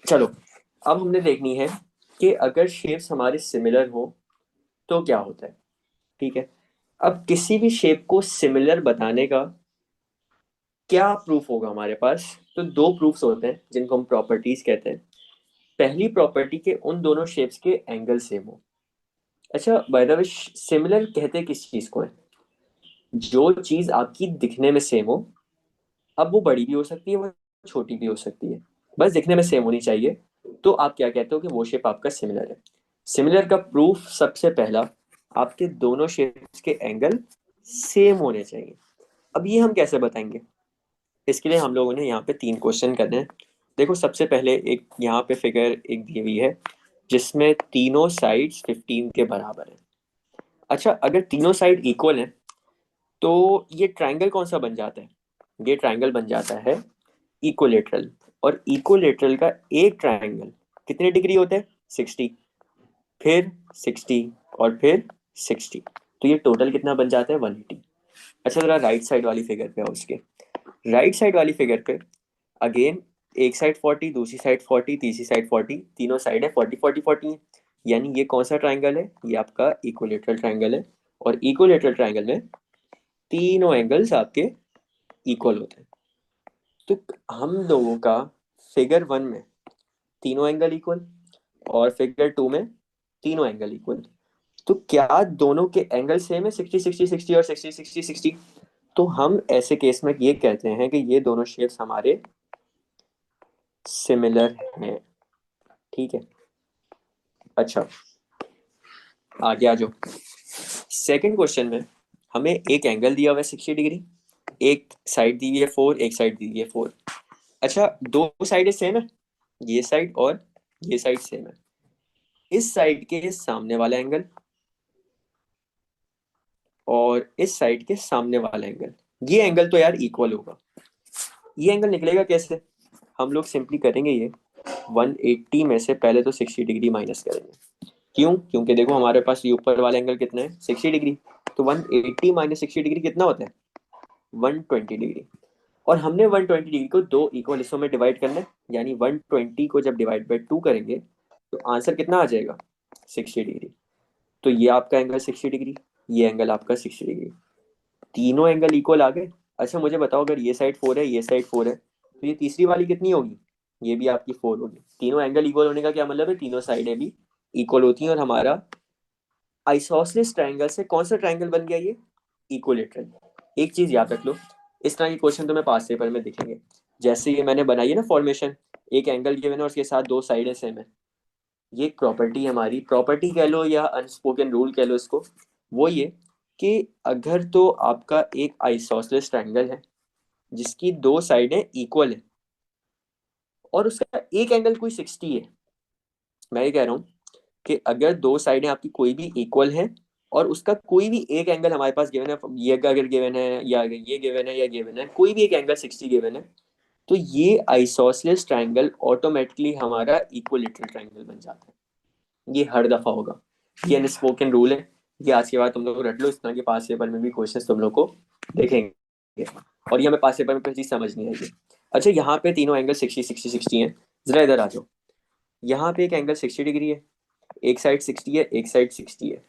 चलो, अब हमने देखनी है कि अगर शेप्स हमारे सिमिलर हो तो क्या होता है। ठीक है। अब किसी भी शेप को सिमिलर बताने का क्या प्रूफ होगा हमारे पास। तो दो प्रूफ्स होते हैं जिनको हम प्रॉपर्टीज कहते हैं। पहली प्रॉपर्टी के उन दोनों शेप्स के एंगल सेम हो। अच्छा, बाय द वे, सिमिलर कहते किस चीज को है? जो चीज आपकी दिखने में सेम हो। अब वो बड़ी भी हो सकती है, वो छोटी भी हो सकती है, बस दिखने में सेम होनी चाहिए। तो आप क्या कहते हो कि वो शेप आपका सिमिलर है। सिमिलर का प्रूफ सबसे पहला, आपके दोनों शेप्स के एंगल सेम होने चाहिए। अब ये हम कैसे बताएंगे? इसके लिए हम लोगों ने यहाँ पे तीन क्वेश्चन करने हैं। देखो, सबसे पहले एक यहाँ पे फिगर एक दी हुई है जिसमें तीनों साइड्स 15 के बराबर है। अच्छा, अगर तीनों साइड इक्वल है तो ये ट्रायंगल कौन सा बन जाता है? ये ट्रायंगल बन जाता है इक्विलेटरल। और इक्विलेटरल का एक ट्रायंगल कितने डिग्री होते हैं? 60। फिर 60 और फिर 60। तो ये टोटल कितना बन जाता है? 180। अच्छा, जरा राइट साइड वाली फिगर पे आओ। उसके राइट साइड वाली फिगर पे अगेन एक साइड 40, दूसरी साइड 40, तीसरी साइड 40, तीनों साइड है 40 40 40 है। यानी ये कौन सा ट्रायंगल है? ये आपका इक्विलेटरल ट्रायंगल है। और इक्विलेटरल ट्रायंगल में तीनों एंगल्स आपके इक्वल होते हैं। तो हम लोगों का फिगर वन में तीनों एंगल इक्वल, और फिगर टू में तीनों एंगल इक्वल। तो क्या दोनों के एंगल सेम है? 60 60 60 और 60 60 60। तो हम ऐसे केस में ये कहते हैं कि ये दोनों शेप्स हमारे सिमिलर हैं। ठीक है। अच्छा, आगे आ जाओ। सेकंड क्वेश्चन में हमें एक एंगल दिया हुआ है 60 डिग्री। एक साइड दी हुई है 4, एक साइड दी हुई है 4। अच्छा, दो साइड सेम है, ये साइड और ये साइड सेम है। इस साइड के सामने वाला एंगल और इस साइड के सामने वाला एंगल, ये एंगल तो यार इक्वल होगा। ये एंगल निकलेगा कैसे? हम लोग सिंपली करेंगे ये 180 में से पहले तो 60 डिग्री माइनस करेंगे। क्यों? क्योंकि देखो हमारे पास ये ऊपर वाला एंगल कितना है? 60 डिग्री। तो 180 माइनस 60 डिग्री कितना होता है? 120 डिग्री। और हमने 120 डिग्री को दो इक्वल हिस्सों में डिवाइड करना है। यानी 120 को जब डिवाइड बाई 2 करेंगे तो आंसर कितना आ जाएगा? 60 डिग्री। तो ये आपका एंगल 60 डिग्री, ये एंगल आपका 60 डिग्री। तीनों एंगल इक्वल आ गए। अच्छा, मुझे बताओ, अगर ये साइड 4 है, ये साइड 4 है, तो ये तीसरी वाली कितनी होगी? ये भी आपकी 4 होगी। तीनों एंगल इक्वल होने का क्या मतलब है? तीनों साइडें भी इक्वल होती हैं। और हमारा आइसोसेलेस ट्रायंगल से कौन सा ट्रायंगल बन गया? ये इक्विलेटरल। एक चीज याद रख लो, इस तरह के क्वेश्चन तुम्हें पास पेपर में दिखेंगे। जैसे ये मैंने बनाई है ना फॉर्मेशन, एक एंगल गिवन है और उसके साथ दो साइडें सेम है। ये एक प्रॉपर्टी है हमारी, प्रॉपर्टी कह लो या अनस्पोकन रूल कह लो इसको। वो ये कि अगर तो आपका एक आइसोसेलेस ट्रायंगल है जिसकी दो साइडें इक्वल है और उसका एक एंगल कोई 60 है। मैं ये कह रहा हूँ कि अगर दो साइडें आपकी कोई भी इक्वल है और उसका कोई भी एक एंगल हमारे पास गिवन है, ये अगर गिवन है या ये गिवन है या गिवन है, कोई भी एक एंगल 60 गिवन है, तो ये आइसोसेलेस ट्रायंगल ऑटोमेटिकली हमारा इक्विलेटरल ट्रायंगल बन जाता है। ये हर दफा होगा। ये अनस्पोकन रूल है। ये आज के बाद तुम लोग रट लो, इस तरह के पास पेपर में भी क्वेश्चन तुम लोग को देखेंगे। और ये हमें पास पेपर में कोई चीज समझ नहीं आएगी। अच्छा, यहाँ पे तीनों एंगल 60 60 60 है। जरा इधर आ जाओ। यहाँ पे एक एंगल 60 डिग्री है, एक साइड 60 है, एक साइड 60 है।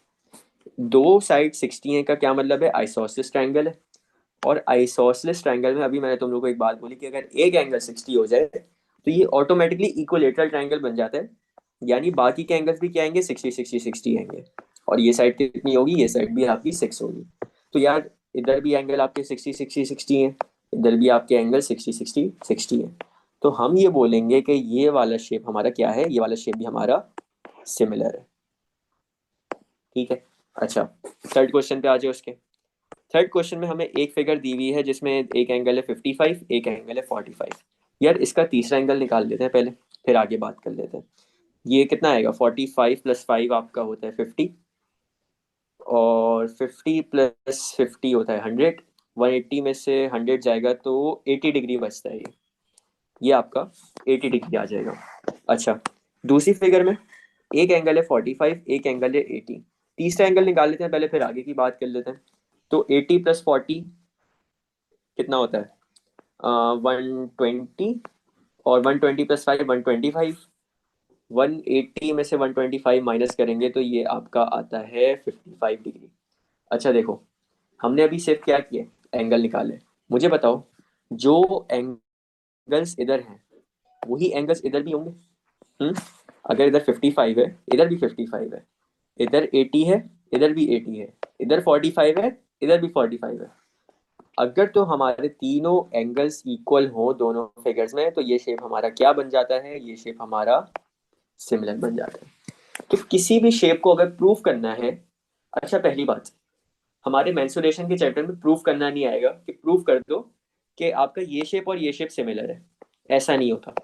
दो साइड 60 है का क्या मतलब है? आइसोसेलेस ट्रायंगल है। और आइसोसेलेस ट्रायंगल में अभी मैंने तुम लोग को एक बात बोली कि अगर एक एंगल 60 हो जाए तो ये ऑटोमेटिकली इक्विलेटरल ट्रायंगल बन जाता है। यानी बाकी के एंगल्स भी क्या आएंगे? 60 60 60 आएंगे। और ये साइड कितनी होगी? ये साइड भी आपकी 6 होगी। तो यार, इधर भी एंगल आपके 60 60 60 है, इधर भी आपके एंगल 60 60 60 है। तो हम ये बोलेंगे कि ये वाला शेप हमारा क्या है? ये वाला शेप भी हमारा सिमिलर है। ठीक है। अच्छा, थर्ड क्वेश्चन पे आ जाओ। उसके थर्ड क्वेश्चन में हमें एक फिगर दी हुई है जिसमें एक एंगल है 55, एक एंगल है 45। यार, इसका तीसरा एंगल निकाल लेते हैं पहले, फिर आगे बात कर लेते हैं। ये कितना आएगा? 45 प्लस 5 आपका होता है 50, और 50 प्लस 50 होता है 100। 180 में से 100 जाएगा तो 80 डिग्री बचता है। ये आपका 80 डिग्री आ जाएगा। अच्छा, दूसरी फिगर में एक एंगल है 45, एक एंगल है 80। तीसरा एंगल निकाल लेते हैं पहले, फिर आगे की बात कर लेते हैं। तो 80 प्लस 40 कितना होता है? 120। और 120 प्लस 5 125। 180 में से 125 माइनस करेंगे तो ये आपका आता है 55 डिग्री। अच्छा देखो, हमने अभी सिर्फ क्या किया, एंगल निकाले। मुझे बताओ, जो एंगल्स इधर हैं वही एंगल्स इधर भी होंगे। हम्म अगर इधर 55 है, इधर भी 55 है, इधर 80 है, इधर भी 80 है, इधर 45 है, इधर भी 45 है। अगर तो हमारे तीनों एंगल्स इक्वल हो दोनों फिगर्स में, तो ये शेप हमारा क्या बन जाता है, ये शेप हमारा सिमिलर बन जाता है। तो किसी भी शेप को अगर प्रूफ करना है, अच्छा पहली बात, हमारे मेंसुरेशन के चैप्टर में प्रूफ करना नहीं आएगा कि प्रूफ कर दो कि आपका ये शेप और ये शेप सिमिलर है, ऐसा नहीं होता।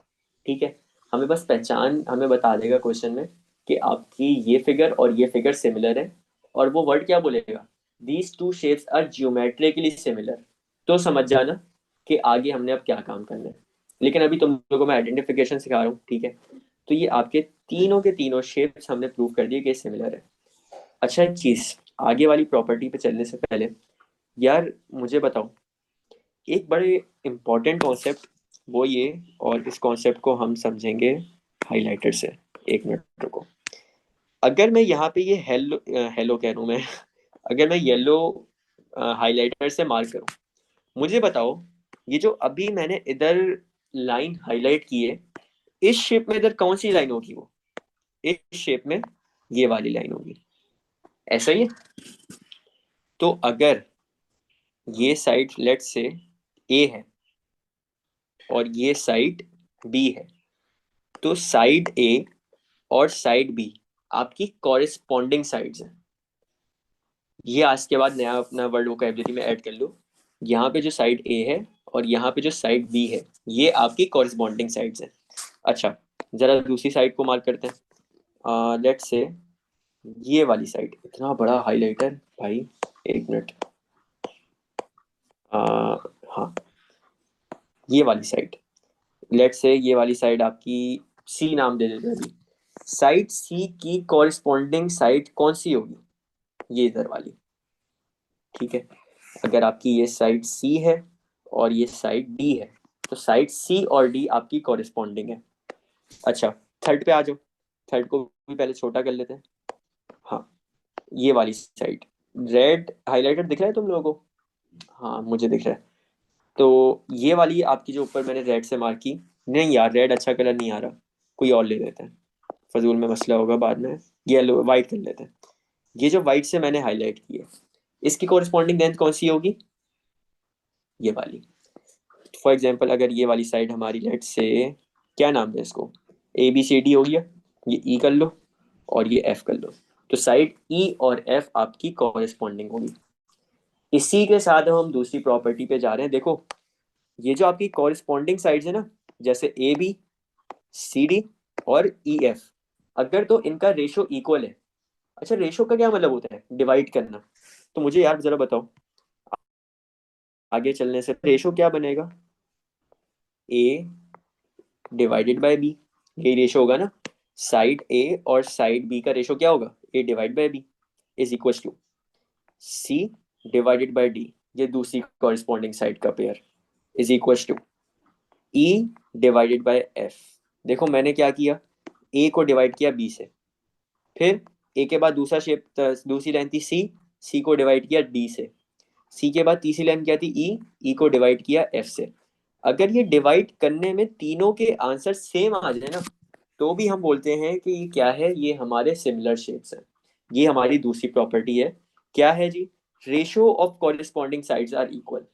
ठीक है, हमें बस पहचान हमें बता देगा क्वेश्चन में कि आपकी ये फिगर और ये फिगर सिमिलर है, और वो वर्ड क्या बोलेगा, these two shapes are geometrically similar. तो समझ जाना कि आगे हमने अब क्या काम करना है। लेकिन अभी तुम लोगों को मैं आइडेंटिफिकेशन सिखा रहा हूँ, ठीक है। तो ये आपके तीनों के तीनों शेप्स हमने प्रूव कर दिए कि सिमिलर है। अच्छा एक चीज, आगे वाली प्रॉपर्टी पे चलने से पहले यार मुझे बताओ, एक बड़े इंपॉर्टेंट कॉन्सेप्ट वो ये, और इस कॉन्सेप्ट को हम समझेंगे हाइलाइटर से। एक मिनट रुको। अगर मैं यहाँ पे ये हेलो हेलो कह रहा हूँ मैं अगर मैं येलो हाइलाइटर से मार्क करूँ, मुझे बताओ, ये जो अभी मैंने इधर लाइन हाईलाइट की है, इस शेप में इधर कौन सी लाइन होगी, वो इस शेप में ये वाली लाइन होगी, ऐसा ही है। तो अगर ये साइड लेट से ए है और ये साइड बी है, तो साइड ए और साइड बी आपकी कॉरेस्पॉन्डिंग साइड्स हैं। ये आज के बाद नया अपना वर्ड वोकेबलरी में ऐड कर लो। यहाँ पे जो साइड ए है और यहाँ पे जो साइड बी है, ये आपकी कॉरेस्पॉन्डिंग साइड्स हैं। अच्छा, जरा दूसरी साइड को मार्क करते हैं। लेट से ये वाली साइड, इतना बड़ा हाइलाइटर भाई, एक मिनट। हाँ, ये वाली साइड, लेट से ये वाली साइड आपकी सी नाम दे देते हैं अभी। साइड सी की कॉरेस्पॉन्डिंग साइड कौन सी होगी, ये इधर वाली। ठीक है, अगर आपकी ये साइड सी है और ये साइड डी है, तो साइड सी और डी आपकी कॉरेस्पॉन्डिंग है। अच्छा, थर्ड पे आ जाओ। थर्ड को भी पहले छोटा कर लेते हैं। हाँ, ये वाली साइड, रेड हाइलाइटर दिख रहा है तुम लोगों को? हाँ मुझे दिख रहा है। तो ये वाली आपकी जो ऊपर मैंने रेड से मार्क की, नहीं यार रेड अच्छा कलर नहीं आ रहा, कोई और ले लेते हैं, फजूल में मसला होगा बाद में। येलो वाइट कर लेते हैं। ये जो वाइट से मैंने हाईलाइट की है, इसकी कॉरेस्पॉन्डिंग लेंथ कौन सी होगी, ये वाली। फॉर एग्जाम्पल अगर ये वाली साइड हमारी, लेट से क्या नाम है इसको, ए बी सी डी हो गया, ये ई कर लो और ये एफ कर लो, तो साइड ई और एफ आपकी कॉरेस्पॉन्डिंग होगी। इसी के साथ हम दूसरी प्रॉपर्टी पे जा रहे हैं। देखो, ये जो आपकी कॉरेस्पॉन्डिंग साइड्स है ना, जैसे ए बी सी डी और ई एफ, अगर तो इनका रेशो इक्वल है। अच्छा, रेशो का क्या मतलब होता है, डिवाइड करना। तो मुझे यार जरा बताओ, आगे चलने से रेशो क्या बनेगा, ए डिवाइडेड बाय बी, यही रेशो होगा ना। साइड ए और साइड बी का रेशो क्या होगा, A divide by B is equal to C divided by D, ये दूसरी कॉरेस्पॉन्डिंग साइड का pair, is equal to E divided by F. देखो मैंने क्या किया, ए को डिवाइड किया बी से, फिर ए के बाद दूसरा शेप, दूसरी लाइन थी सी, सी को डिवाइड किया डी से, सी के बाद तीसरी लाइन क्या थी ई, ई को डिवाइड किया एफ से। अगर ये डिवाइड करने में तीनों के आंसर सेम आ जाए ना, तो भी हम बोलते हैं कि ये क्या है, ये हमारे सिमिलर शेप्स हैं। ये हमारी दूसरी प्रॉपर्टी है। क्या है जी, ratio of corresponding sides are equal.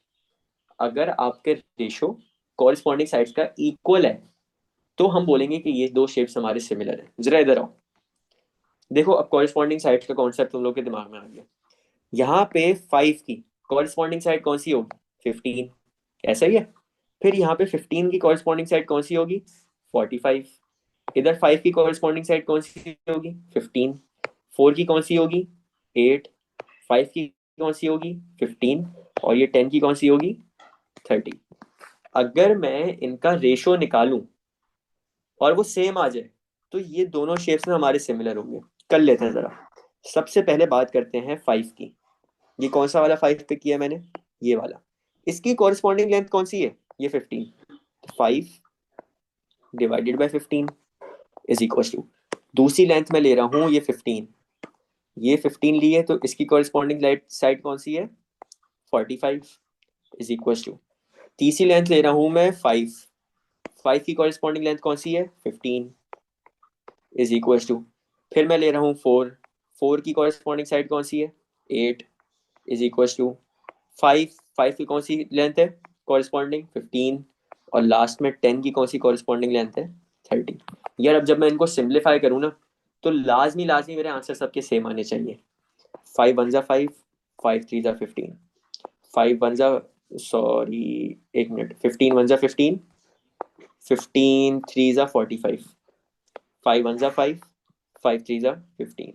अगर आपके रेशो कॉरेस्पॉन्डिंग साइड्स का इक्वल है, तो हम बोलेंगे कि ये दो शेप्स हमारे सिमिलर हैं। जरा इधर आओ, देखो अब कॉरेस्पॉन्डिंग साइड्स का कॉन्सेप्ट तुम लोग के दिमाग में आ गया। यहाँ पे 5 की कॉरेस्पॉन्डिंग साइड कौन सी होगी, 15, ऐसा ही है। फिर यहाँ पे 15 की कॉरेस्पॉन्डिंग साइड कौन सी होगी, 45। इधर 5 की कॉरेस्पॉन्डिंग साइड कौन सी होगी, 15। 4 की कौन सी होगी, 8। 5 की कौन सी होगी, 15। और ये 10 की कौन सी होगी, 30। अगर मैं इनका रेशो निकालूं और वो सेम आ जाए, तो ये दोनों शेप्स में हमारे सिमिलर होंगे। कर लेते हैं जरा। सबसे पहले बात करते हैं 5 की। ये कौन सा वाला 5 पे किया मैंने, ये वाला। इसकी कॉरेस्पॉन्डिंग लेंथ कौन सी है, ये 15। 5 divided by 15 is equal to, दूसरी लेंथ में ले रहा हूँ ये 15, ये 15 ली है तो इसकी कॉरेस्पॉन्डिंग साइड कौन सी है 45 इज इक्वल टू, तीसरी लेंथ ले रहा हूँ मैं 5, 5 की कॉरेस्पॉन्डिंग लेंथ कौन सी है 15 इज इक्वल टू, फिर मैं ले रहा हूँ 4, 4 की कॉरेस्पॉन्डिंग साइड कौन सी है 8 इज इक्वल टू 5, 5 की कौन सी लेंथ है कॉरेस्पॉन्डिंग 15, और लास्ट में 10 की कौन सी कॉरेस्पॉन्डिंग लेंथ है 30। यार अब जब मैं इनको सिंप्लीफाई करूँ ना तो लाजमी लाजमी मेरे आंसर सबके सेम आने चाहिए। 5 1 जा 5, 5 3 जा 15, 5 1 जा, सॉरी एक मिनट, 15 1 जा 15, 15 3 जा 45, 5 1 जा 5, 5 3 जा 15,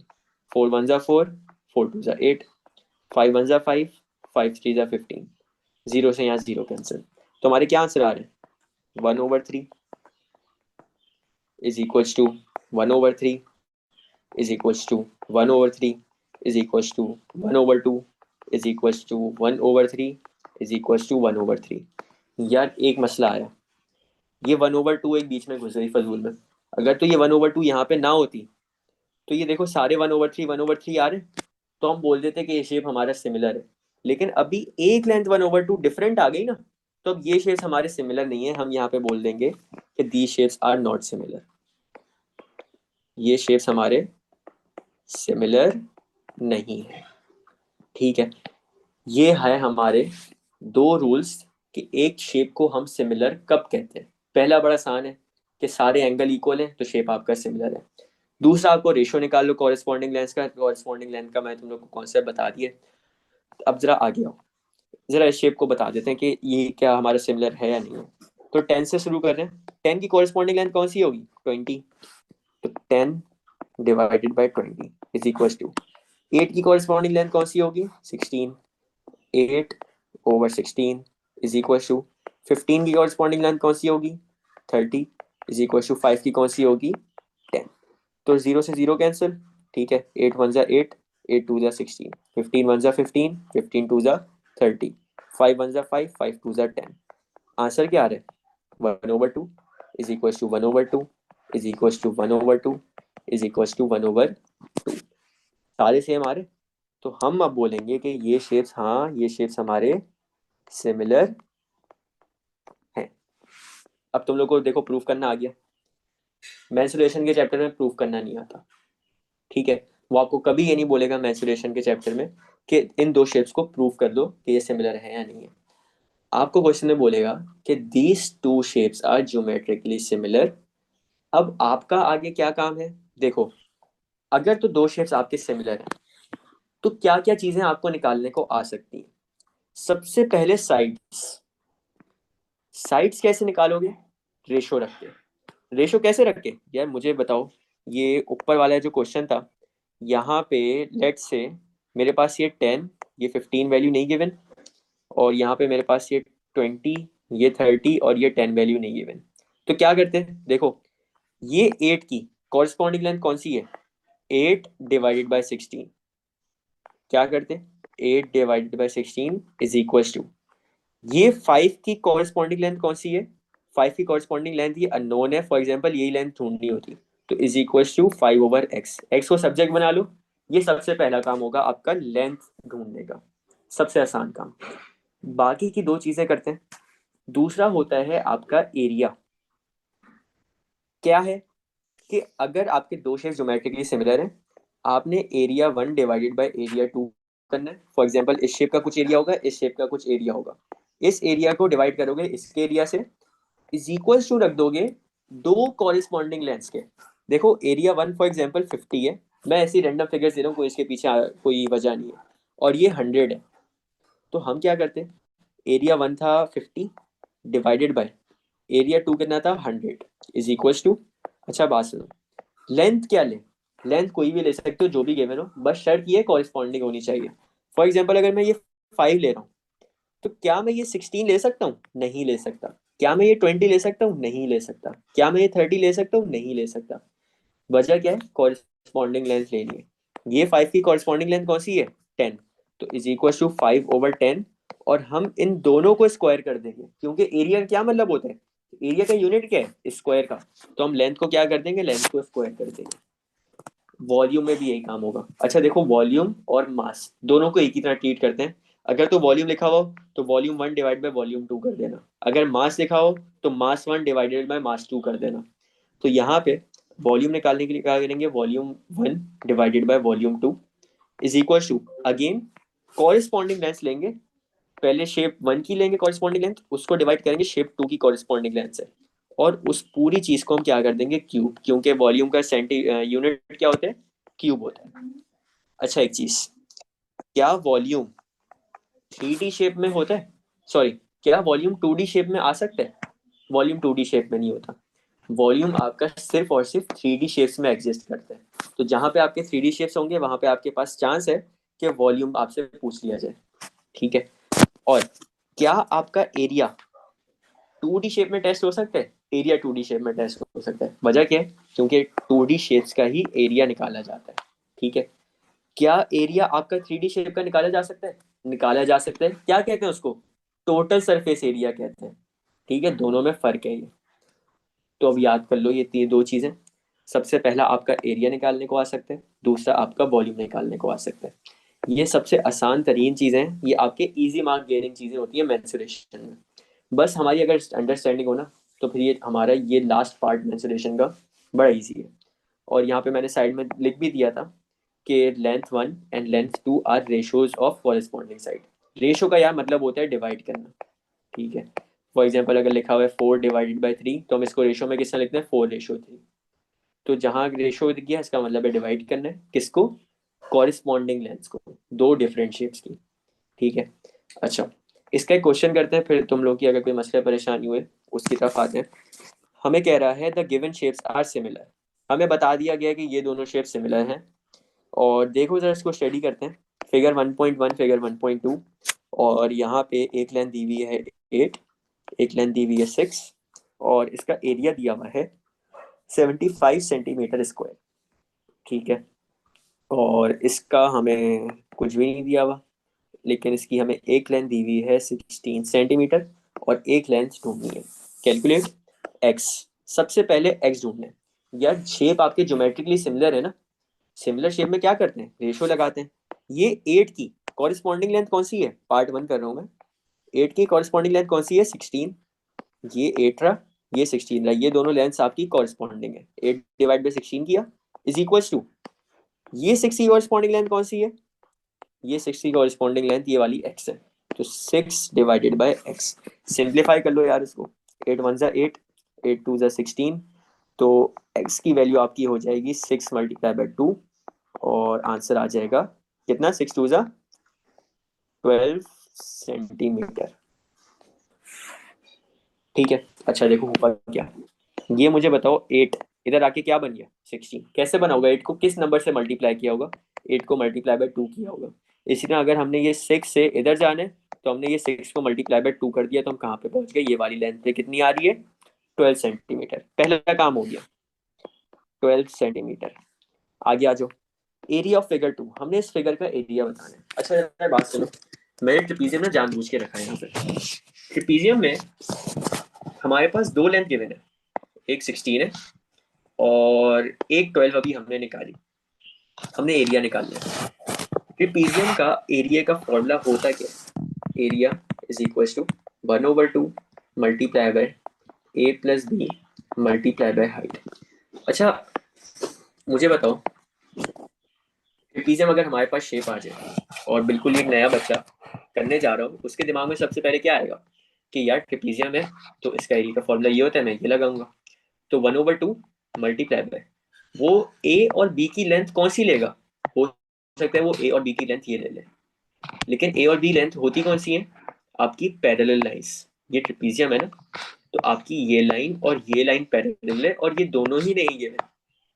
4 1 जा 4, 4 2 जा 8, 5 1 जा 5, 5 3 जा 15, जीरो से यहाँ जीरो कैंसिल, तो हमारे क्या आंसर आ रहे हैं 1/3 is equal to 1/3 is equal to 1/3 is equal to 1/2 is equal to 1/3 is equal to 1/3। यार एक मसला आया, ये 1/2 एक बीच में घुस गई फजूल में, अगर तो ये 1/2 यहाँ पे ना होती तो ये देखो सारे 1/3 आ रहे, तो हम बोल देते कि ये शेप हमारा सिमिलर है, लेकिन अभी एक लेंथ 1/2 डिफरेंट आ गई ना, तो अब ये शेप्स हमारे सिमिलर नहीं है, हम यहाँ पे बोल देंगे कि दी शेप्स आर नॉट सिमिलर, ये शेप्स हमारे सिमिलर नहीं है। ठीक है, ये है हमारे दो रूल्स कि एक शेप को हम सिमिलर कब कहते हैं। पहला बड़ा आसान है कि सारे एंगल इक्वल हैं तो शेप आपका सिमिलर है। दूसरा आपको रेशो निकाल लो कॉरेस्पॉन्डिंग लेंथ का, कॉरेस्पॉन्डिंग लेंथ का मैं तुम लोग को कॉन्सेप्ट बता दिया। अब जरा आगे आओ, जरा इस शेप को बता देते हैं कि ये क्या हमारा सिमिलर है या नहीं है। तो 10 से शुरू कर रहे हैं, 10 की कॉरेस्पॉन्डिंग लेंथ कौन सी होगी 20, तो 10 divided by 20 is equal to, 8 की कॉरेस्पॉन्डिंग लेंथ कौन सी होगी 16, 8/16 इज इक्वल टू 15 की कॉरेस्पॉन्डिंग लेंथ कौन सी होगी 30 इज इक्वल टू 5 की कौन सी होगी 10, तो जीरो से जीरो कैंसिल। ठीक है, 8 1 जा 8, 8 2 जा 16, 15 1 जा 15, 15 2 जा 30, 5 1 जा 5, 5 2 जा 10। आंसर क्या आ रहा है 1/2 is equal to 1/2 is equal to 1/2 is equal to 1/2, सारे सेम आ रहे, तो हम अब बोलेंगे कि ये शेप्स, हाँ ये शेप्स हमारे सिमिलर हैं। अब तुम लोग को देखो प्रूफ करना आ गया, मेंसुरेशन के चैप्टर में प्रूफ करना नहीं आता, ठीक है, वो आपको कभी ये नहीं बोलेगा मेंसुरेशन के चैप्टर में कि इन दो शेप्स को प्रूफ कर दो कि ये सिमिलर है या नहीं है। आपको क्वेश्चन में बोलेगा कि these two shapes are geometrically similar. अब आपका आगे क्या काम है, देखो अगर तो दो शेप्स आपके सिमिलर हैं तो क्या क्या चीजें आपको निकालने को आ सकती हैं। सबसे पहले साइड्स, साइड्स कैसे निकालोगे, रेशो रख के। रेशो कैसे रख के, यार मुझे बताओ, ये ऊपर वाला जो क्वेश्चन था यहाँ पे लेट से मेरे पास ये 10, ये 15 वैल्यू नहीं गिवन, और यहाँ पे मेरे पास ये 20, ये 30 और ये 10 वैल्यू नहीं गिवन, तो क्या करते हैं देखो, ये 8 की कॉरस्पॉन्डिंग लेंथ कौन सी है 8 डिवाइडेड बाय 16, क्या करते हैं 8 divided by 16 is equal to, ये 5 की कॉरस्पॉन्डिंग लेंथ कौन सी है 5 की कॉरस्पॉन्डिंग लेंथ ये अननोन है, फॉर एग्जांपल यही लेंथ ढूंढनी होती, तो is equal to 5/x, x को सब्जेक्ट बना लो। ये सबसे पहला काम होगा आपका लेंथ ढूंढने का, सबसे आसान काम। बाकी की दो चीजें करते हैं। दूसरा होता है आपका एरिया, क्या है कि अगर आपके दो शेप्स ज्योमेट्रिकली सिमिलर हैं, आपने एरिया 1 डिवाइडेड बाय एरिया 2 करना है। फॉर एग्जांपल इस शेप का कुछ एरिया होगा, इस शेप का कुछ एरिया होगा, इस एरिया को डिवाइड करोगे इसके एरिया से, इज इक्वल टू रख दोगे दो कॉरिस्पॉन्डिंग लेंथ्स के। देखो एरिया 1 फॉर एग्जांपल 50 है, मैं ऐसी रैंडम फिगर्स दे रहा हूँ, कोई इसके पीछे कोई वजह नहीं है, और ये 100 है, तो हम क्या करते हैं, एरिया 1 था 50 डिवाइडेड बाय एरिया 2 कितना था 100 इज इक्वल टू, अच्छा बात सुनो, लेंथ क्या ले, लेंथ कोई भी ले सकते हो जो भी गिवन हो, बस शर्त ये कॉरिस्पॉन्डिंग होनी चाहिए। फॉर एग्जाम्पल अगर मैं ये 5 ले रहा हूँ तो क्या मैं ये 16 ले सकता हूँ, नहीं ले सकता। क्या मैं ये 20 ले सकता हूँ, नहीं ले सकता। क्या मैं ये 30 ले सकता हूँ, नहीं ले सकता। वजह क्या है, कॉरिस्पॉन्डिंग लेंथ लेनी है। ये 5 की कॉरिस्पॉन्डिंग लेंथ कौन सी है 10, तो इज इक्वल टू 5/10, और हम इन दोनों को स्क्वायर कर देंगे, क्योंकि एरिया क्या मतलब होता है एरिया का यूनिट क्या है? स्क्वायर का। तो हम लेंथ को क्या कर देंगे? लेंथ को स्क्वायर कर देंगे। वॉल्यूम में भी यही काम होगा। अच्छा देखो, वॉल्यूम और मास दोनों को एक ही तरह ट्रीट करते हैं। अगर तो वॉल्यूम लिखा हो तो वॉल्यूम 1 डिवाइड बाय वॉल्यूम 2 कर देना। अगर मास लिखा हो तो मास 1 डिवाइडेड बाय मास 2 कर देना। तो यहाँ पे वॉल्यूम निकालने के लिए क्या करेंगे? Volume 1 divided by volume 2 is equal to, again corresponding length लेंगे। पहले शेप 1 की लेंगे कॉरेस्पॉन्डिंग लेंथ, उसको डिवाइड करेंगे शेप 2 की कॉरेस्पॉन्डिंग लेंथ से, और उस पूरी चीज को हम क्या कर देंगे? क्यूब, क्योंकि वॉल्यूम का सेंटी यूनिट क्या होता है? क्यूब होता है। अच्छा एक चीज, क्या वॉल्यूम 3D शेप में होता है? सॉरी, क्या वॉल्यूम 2D शेप में आ सकता है? वॉल्यूम 2D शेप में नहीं होता। वॉल्यूम आपका सिर्फ और सिर्फ 3D शेप्स में एग्जिस्ट करता है। तो जहां पे आपके 3D शेप्स होंगे वहां पे आपके पास चांस है कि वॉल्यूम आपसे पूछ लिया जाए। ठीक है। और क्या आपका एरिया 2D शेप में टेस्ट हो सकता है? एरिया 2D शेप में टेस्ट हो सकता है। वजह क्या है? क्योंकि 2D शेप्स का ही एरिया निकाला जाता है। ठीक है। क्या एरिया आपका 3D शेप का निकाला जा सकता है? निकाला जा सकता है। क्या कहते हैं उसको? टोटल सरफेस एरिया कहते हैं। ठीक है, दोनों में फर्क है ये। तो अब याद कर लो ये तीन दो चीजें। सबसे पहला आपका एरिया निकालने को आ सकता है, दूसरा आपका वॉल्यूम निकालने को आ सकता है। ये सबसे आसान तरीन चीजें हैं, ये आपके इजी मार्क गेनिंग चीजें होती है मेंसुरेशन में। बस हमारी अगर अंडरस्टैंडिंग हो ना, तो फिर ये हमारा ये लास्ट पार्ट मेंसुरेशन का बड़ा इजी है। और यहाँ पे मैंने साइड में लिख भी दिया था कि length 1 and length 2 are ratios of corresponding side. Ratio का यार मतलब होता है डिवाइड करना। ठीक है। फॉर एग्जाम्पल अगर लिखा हुआ है 4/3, तो हम इसको रेशो में किसने लिखते हैं? 4:3। तो जहाँ रेशो दिख गया इसका मतलब है डिवाइड करना है किसको? कॉरेस्पॉन्डिंग लेंथ को, दो डिफरेंट शेप्स की। ठीक है। अच्छा, इसका एक क्वेश्चन करते हैं, फिर तुम लोग की अगर कोई मसला परेशानी हुए उसकी तरफ आते हैं। हमें कह रहा है the given shapes are similar. हमें बता दिया गया कि ये दोनों शेप सिमिलर हैं। और देखो जरा इसको स्टडी करते हैं। Figure 1.1, figure 1.2। और यहाँ पे एक लेंथ दी हुई है 8, एक लेंथ दी हुई है 6, और इसका एरिया दिया हुआ है 75 सेंटीमीटर स्क्वायर। ठीक है। और इसका हमें कुछ भी नहीं दिया हुआ, लेकिन इसकी हमें एक लेंथ दी हुई है 16 सेंटीमीटर, और एक लेंथ ढूंढनी है। Calculate x. सबसे पहले एक्स ढूंढना है। यार शेप आपके ज्योमेट्रिकली सिमिलर है ना, सिमिलर शेप में क्या करते हैं? रेशो लगाते हैं। ये 8 की कॉरेस्पॉन्डिंग लेंथ कौन सी है? पार्ट 1 कर रहा हूँ मैं। 8 की कॉरेस्पॉन्डिंग लेंथ कौन सी है? 16। ये 8 रहा, ये 16 रहा, ये दोनों लेंथ्स आपकी कॉरेस्पॉन्डिंग है। 8 डिवाइड बाई 16 किया इज इक्वल टू, ये 6 की कॉरेस्पॉन्डिंग लेंथ कौन सी है? ये 6 की कॉरेस्पॉन्डिंग लेंथ ये वाली एक्स है। तो 6 डिवाइडेड बाय एक्स। सिंप्लीफाई कर लो यार इसको। 8 1 जा 8, 8 2 जा 16। तो एक्स की वैल्यू आपकी हो जाएगी 6 मल्टीप्लाई बाय 2, और आंसर आ जाएगा कितना? 6 2 जा 12 सेंटीमीटर। ठीक है। अच्छा देखो हुआ क्या, ये मुझे बताओ 8 इधर आके क्या बन गया? 16। कैसे बना होगा? 8 को किस नंबर से मल्टीप्लाई किया होगा? 8 को मल्टीप्लाई बाय 2 किया होगा। इसी तरह अगर हमने ये 6 से इधर जाने, तो हमने ये 6 को मल्टीप्लाई बाय 2 कर दिया, तो हम कहाँ पे पहुंच गए? ये वाली लेंथ पे कितनी आ रही है? 12 सेंटीमीटर। पहला काम हो गया, 12 सेंटीमीटर। आगे आ जाओ। एरिया ऑफ फिगर 2, हमने इस फिगर का एरिया बताना है। अच्छा यार बात सुनो, मैंने ट्रिपीजियम ना जानबूझ के रखा है यहाँ पे। ट्रिपीजियम में हमारे पास दो लेंथ गिवन है, एक 16 है और एक 12 अभी हमने निकाली। हमने एरिया निकालना है। ट्रिपीजियम का एरिया का फॉर्मूला होता क्या है? Area is equal to 1/2 multiply by A plus B multiply by height. अच्छा मुझे बताओ, ट्रिपीजियम अगर हमारे पास शेप आ जाए और बिल्कुल एक नया बच्चा करने जा रहा हूँ, उसके दिमाग में सबसे पहले क्या आएगा कि यार ट्रिपीजियम है तो इसका एरिया का फॉर्मूला ये होता है, मैं ये लगाऊंगा। तो 1/2 मल्टीप्लाई बाय, वो ए और बी की लेंथ कौन सी लेगा? हो सकता है वो ए और बी की लेंथ ये ले ले, लेकिन ए और बी लेंथ होती कौन सी है? आपकी पैरेलल लाइंस। ये ट्रिपीजियम है ना, तो आपकी ये लाइन और ये लाइन पैरेलल है, और ये दोनों ही नहीं गिवन।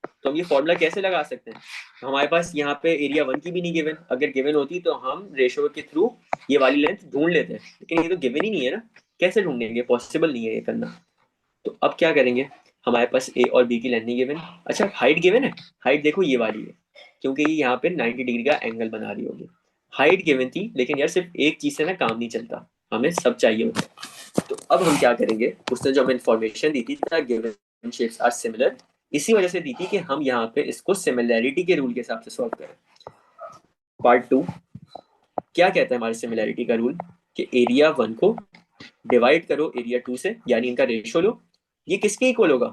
तो हम ये फॉर्मूला कैसे लगा सकते हैं? हमारे पास यहाँ पे एरिया 1 की भी नहीं गिवन, अगर गिवन होती तो हम रेशो के थ्रू ये वाली लेंथ ढूंढ लेते हैं, लेकिन ये तो गिवन ही नहीं है ना, कैसे ढूंढेंगे? पॉसिबल नहीं है ये करना। तो अब क्या करेंगे? हमारे पास ए और बी की लेंथ नहीं गिवन। अच्छा हाइट गिवन है। हाइट देखो ये वाली है, क्योंकि ये यहाँ पे 90 डिग्री का एंगल बना रही होगी। हाइट गिवन थी, लेकिन यार सिर्फ एक चीज से ना काम नहीं चलता, हमें सब चाहिए होता है। तो अब हम क्या करेंगे, उसने जो हमें इंफॉर्मेशन दी थी गिवन शेप्स आर सिमिलर, इसी वजह से दी थी कि हम यहाँ पे इसको सिमिलैरिटी के रूल के हिसाब से सॉल्व करें। पार्ट 2 क्या कहता है हमारे सिमिलैरिटी का रूल, कि एरिया 1 को डिवाइड करो एरिया 2 से, यानी इनका रेशियो लो। ये किसके इक्वल होगा,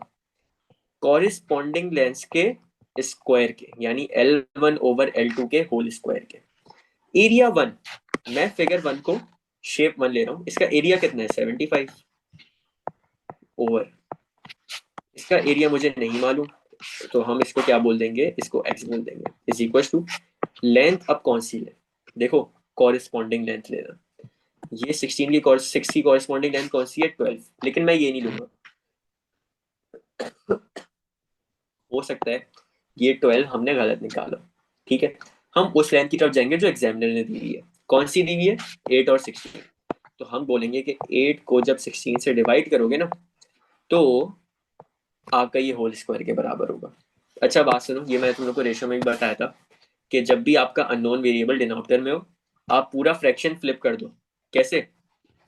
कॉरिस्पॉन्डिंग लेंस के स्क्वायर के, यानी L1/L2 के होल स्क्वायर के। एरिया 1, मैं फिगर 1 को शेप 1 ले रहा हूँ, इसका एरिया कितना है 75 ओवर, इसका एरिया मुझे नहीं मालूम, तो हम इसको क्या बोल देंगे, इसको x बोल देंगे, इज इक्वल टू लेंथ। अब कौन सी है, देखो कॉरिस्पॉन्डिंग लेंथ लेना, ये 16 की 6 की कॉरिस्पॉन्डिंग लेंथ कौन सी है 12, लेकिन मैं ये नहीं लूंगा, हो सकता है ये 12 हमने गलत निकाला, ठीक है। हम उस लेंथ की तरफ जाएंगे जो एग्जामिनर ने दी है, कौन सी दी हुई है 8 और 16, तो हम बोलेंगे कि 8 को जब 16 से डिवाइड करोगे ना, तो आपका ये होल स्क्वायर के बराबर होगा। अच्छा बात सुनो, ये मैं तुम लोग को रेशो में भी बताया था कि जब भी आपका अननोन वेरिएबल डिनोमिनेटर में हो, आप पूरा फ्रैक्शन फ्लिप कर दो। कैसे,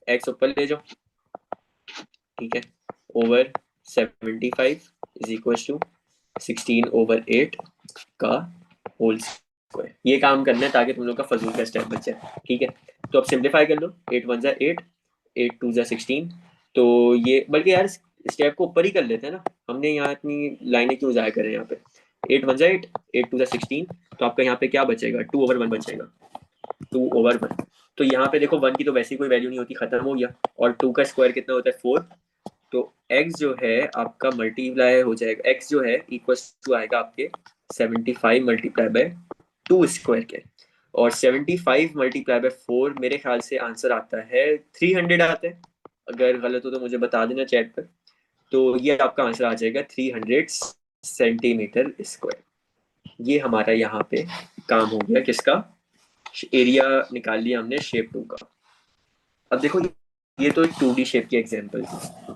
एक्स ऊपर ले जाओ, ठीक है, ओवर 75 इज इक्वल टू 16/8 का होल स्क्वायर। ये काम करना है ताकि तुम लोग का फजूल का स्टेप बच जाए, ठीक है। तो अब सिंप्लीफाई कर लो, 8 1 जा 8, 8 2 जा 16, तो ये बल्कि यार स्टेप को ऊपर ही कर लेते हैं ना, हमने यहाँ इतनी लाइनें क्यों जाया करें यहाँ पे। 8 1 जा 8, 8 2 जा 16, तो आपका यहाँ पे क्या बचेगा 2/1 बचेगा, 2/1। तो यहाँ पे देखो 1 की तो वैसे ही कोई वैल्यू नहीं होती, खत्म हो गया, और 2 का स्क्वायर कितना होता है 4, तो x जो है आपका मल्टीप्लाई हो जाएगा, x जो है इक्वल टू आएगा आपके 75 मल्टीप्लाई बाय 2 स्क्वायर के, और 75 मल्टीप्लाई बाय 4 मेरे ख्याल से आंसर आता है 300 आता है, अगर गलत हो तो मुझे बता देना चैट पर। तो ये आपका आंसर आ जाएगा 300 सेंटीमीटर स्क्वायर। ये हमारा यहाँ पे काम हो गया किसका, एरिया निकाल लिया हमने शेप 2 का। अब देखो ये तो एक 2D शेप की एग्जांपल थी,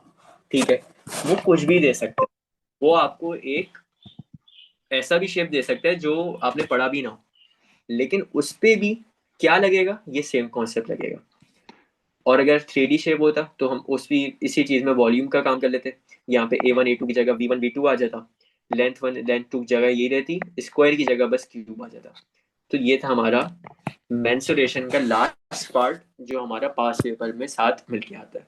ठीक है, वो कुछ भी दे सकते हैं, वो आपको एक ऐसा भी शेप दे सकता है जो आपने पढ़ा भी ना हो, लेकिन उस पे भी क्या लगेगा, ये सेम कॉन्सेप्ट लगेगा। और अगर 3D शेप होता तो हम उस भी इसी चीज में वॉल्यूम का काम कर लेते, यहाँ पे A1 A2 की जगह V1 V2 आ जाता, लेंथ 1 लेंथ 2 की जगह ये रहती, स्क्वायर की जगह बस क्यूब आ जाता। तो ये था हमारा मेंसुरेशन का लास्ट पार्ट, जो हमारा पास पेपर में साथ मिलके आता है।